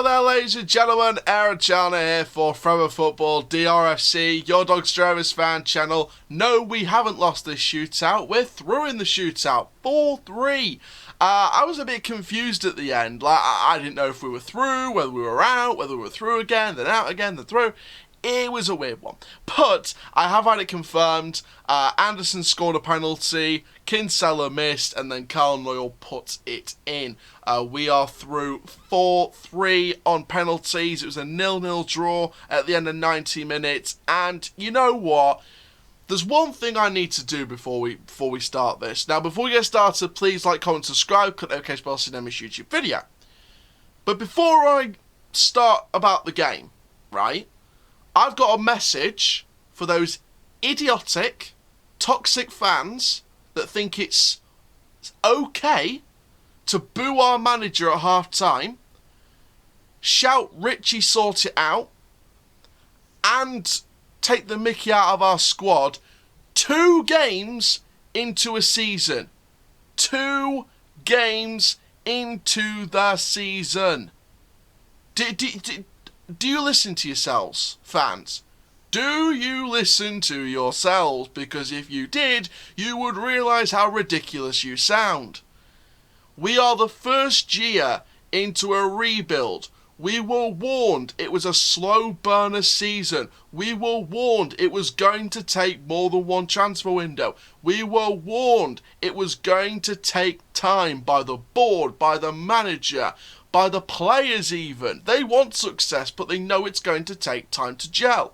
Hello there, ladies and gentlemen, Aaron Chalner here for Forever Football DRFC, your Doncaster Rovers fan channel. No, we haven't lost this shootout, we're through in the shootout, 4-3. I was a bit confused at the end, I didn't know if we were through, whether we were out, whether we were through again, then out again, then through. It was a weird one, but I have had it confirmed. Anderson scored a penalty, Kinsella missed, and then Carl Noyle put it in. We are through 4-3 on penalties. It was a 0-0 draw at the end of 90 minutes, and you know what? There's one thing I need to do before we start this. Now, before we get started, please like, comment, subscribe, click the notification bell so you never miss a YouTube video. But before I start about the game, right? I've got a message for those idiotic, toxic fans that think it's okay to boo our manager at half-time, shout Richie sort it out, and take the mickey out of our squad 2 games into a season. 2 games into the season. Do you listen to yourselves, fans? Do you listen to yourselves? Because if you did, you would realise how ridiculous you sound. We are the first year into a rebuild. We were warned it was a slow burner season. We were warned it was going to take more than one transfer window. We were warned it was going to take time by the board, by the manager, by the players even. They want success, but they know it's going to take time to gel.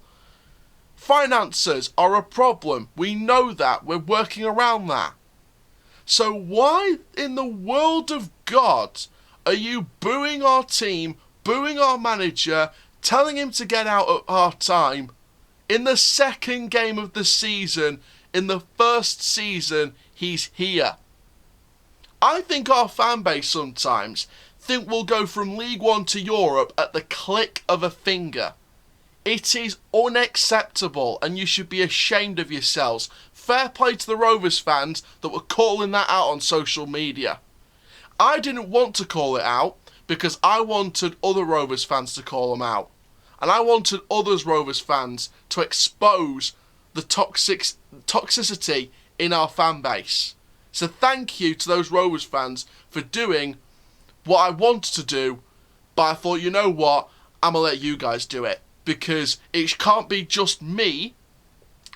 Finances are a problem. We know that. We're working around that. So why in the world of God are you booing our team, booing our manager, telling him to get out at half-time in the second game of the season, in the first season he's here? I think our fan base sometimes think we'll go from League One to Europe at the click of a finger. It is unacceptable and you should be ashamed of yourselves. Fair play to the Rovers fans that were calling that out on social media. I didn't want to call it out because I wanted other Rovers fans to call them out. And I wanted other Rovers fans to expose the toxicity in our fan base. So thank you to those Rovers fans for doing what I wanted to do, but I thought, you know what, I'm going to let you guys do it. Because it can't be just me,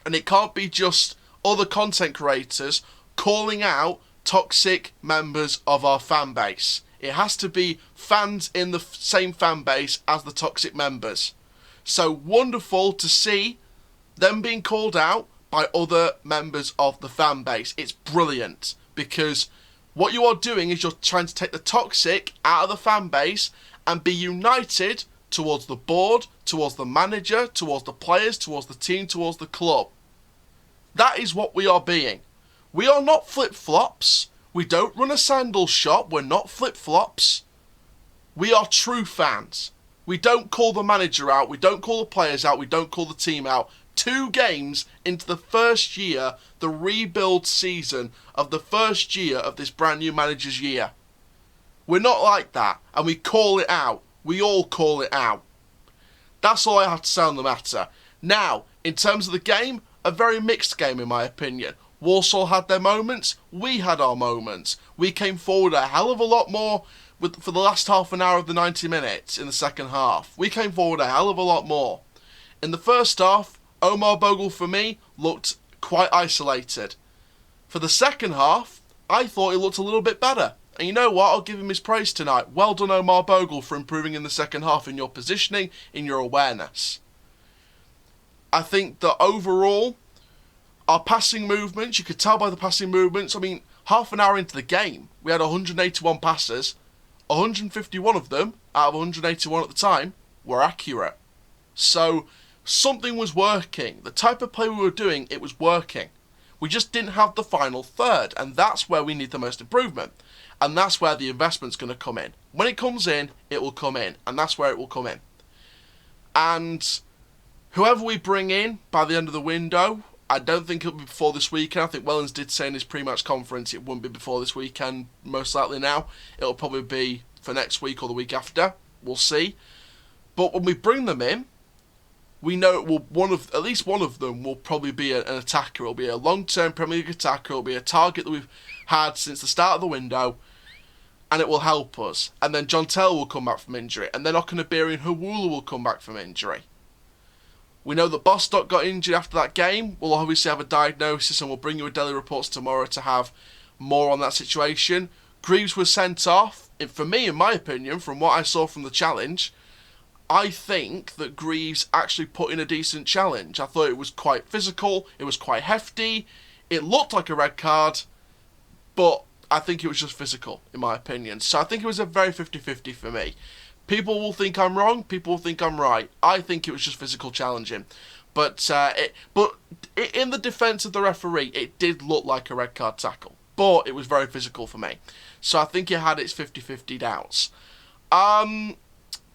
and it can't be just other content creators calling out toxic members of our fan base. It has to be fans in the same fan base as the toxic members. So wonderful to see them being called out by other members of the fan base. It's brilliant, because what you are doing is you're trying to take the toxic out of the fan base and be united towards the board, towards the manager, towards the players, towards the team, towards the club. That is what we are being. We are not flip-flops. We don't run a sandal shop. We're not flip-flops. We are true fans. We don't call the manager out. We don't call the players out. We don't call the team out. 2 games into the first year, the rebuild season of the first year of this brand new manager's year. We're not like that, and we call it out. We all call it out. That's all I have to say on the matter. Now, in terms of the game, a very mixed game in my opinion. Walsall had their moments, we had our moments. We came forward a hell of a lot more for the last half an hour of the 90 minutes in the second half. We came forward a hell of a lot more. In the first half, Omar Bogle for me looked quite isolated. For the second half, I thought he looked a little bit better. And you know what? I'll give him his praise tonight. Well done, Omar Bogle, for improving in the second half in your positioning, in your awareness. I think that overall, our passing movements, you could tell by the passing movements, I mean, half an hour into the game, we had 181 passes. 151 of them, out of 181 at the time, were accurate. So, something was working. The type of play we were doing, it was working. We just didn't have the final third, and that's where we need the most improvement. And that's where the investment's going to come in. When it comes in, it will come in, and that's where it will come in. And whoever we bring in by the end of the window, I don't think it'll be before this weekend. I think Wellens did say in his pre-match conference it wouldn't be before this weekend, most likely now. It'll probably be for next week or the week after. We'll see. But when we bring them in, we know it will at least one of them will probably be an attacker. It'll be a long-term Premier League attacker. It'll be a target that we've had since the start of the window, and it will help us. And then John Taylor will come back from injury, and then Okunabiri and Hawula will come back from injury. We know that Bostock got injured after that game. We'll obviously have a diagnosis, and we'll bring you a daily reports tomorrow to have more on that situation. Greaves was sent off. For me, in my opinion, from what I saw from the challenge, I think that Greaves actually put in a decent challenge. I thought it was quite physical, it was quite hefty, it looked like a red card, but I think it was just physical, in my opinion. So I think it was a very 50-50 for me. People will think I'm wrong, people will think I'm right. I think it was just physical challenging. But in the defence of the referee, it did look like a red card tackle. But it was very physical for me. So I think it had its 50-50 doubts.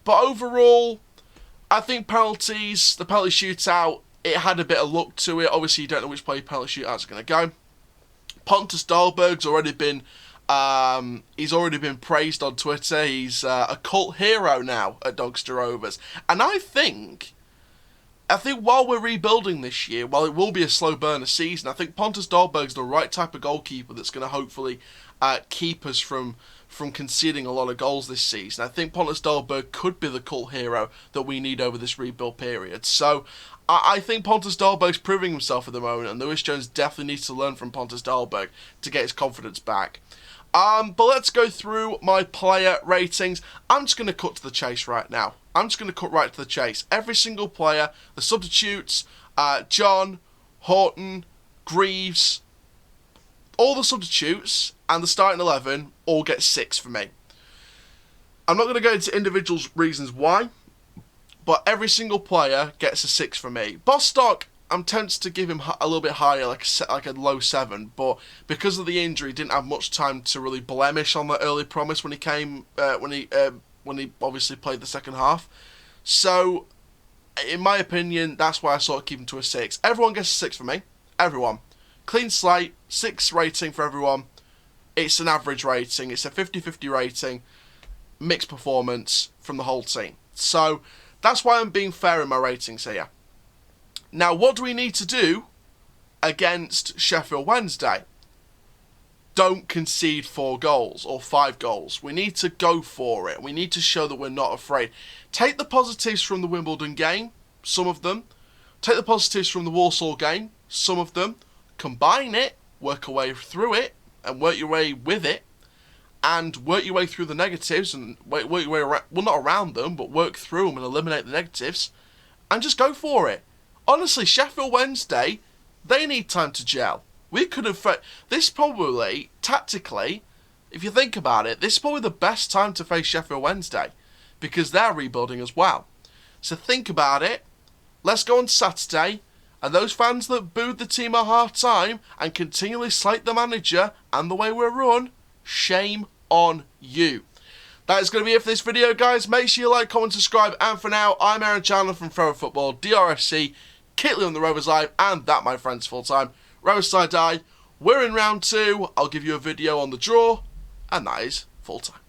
But overall, I think penalties, the penalty shootout, it had a bit of luck to it. Obviously, you don't know which play penalty shootout's going to go. Pontus Dahlberg's already been, he's already been praised on Twitter. He's a cult hero now at Doncaster Rovers. And I think while we're rebuilding this year, while it will be a slow burner season, I think Pontus Dahlberg's the right type of goalkeeper that's going to hopefully keep us from conceding a lot of goals this season. I think Pontus Dahlberg could be the cult hero that we need over this rebuild period. So I think Pontus Dahlberg's proving himself at the moment, and Lewis Jones definitely needs to learn from Pontus Dahlberg to get his confidence back. But let's go through my player ratings. I'm just going to cut to the chase right now. I'm just going to cut right to the chase. Every single player, the substitutes, John, Horton, Greaves, all the substitutes and the starting 11 all get 6 for me. I'm not going to go into individual reasons why, but every single player gets a 6 for me. Bostock, I'm tempted to give him a little bit higher, like a low 7, but because of the injury, he didn't have much time to really blemish on that early promise when he came, when he obviously played the second half. So, in my opinion, that's why I sort of keep him to a 6. Everyone gets a 6 for me. Everyone. Clean slate, 6 rating for everyone. It's an average rating. It's a 50-50 rating. Mixed performance from the whole team. So, that's why I'm being fair in my ratings here. Now, what do we need to do against Sheffield Wednesday? Don't concede 4 goals or 5 goals. We need to go for it. We need to show that we're not afraid. Take the positives from the Wimbledon game, some of them. Take the positives from the Walsall game, some of them. Combine it, work your way through it, and work your way with it, and work your way through the negatives, and work your way around, well, not around them, but work through them and eliminate the negatives, and just go for it. Honestly, Sheffield Wednesday, they need time to gel. We could have... This probably, tactically, if you think about it, this is probably the best time to face Sheffield Wednesday, because they're rebuilding as well. So think about it. Let's go on Saturday, and those fans that booed the team a hard time and continually slate the manager and the way we're run, shame on you. That is going to be it for this video, guys. Make sure you like, comment, subscribe, and for now, I'm Aaron Chandler from Forever Football, DRFC, Kitley on the Rovers Live, and that, my friends, full time. Rovers Side Die, we're in round 2. I'll give you a video on the draw, and that is full time.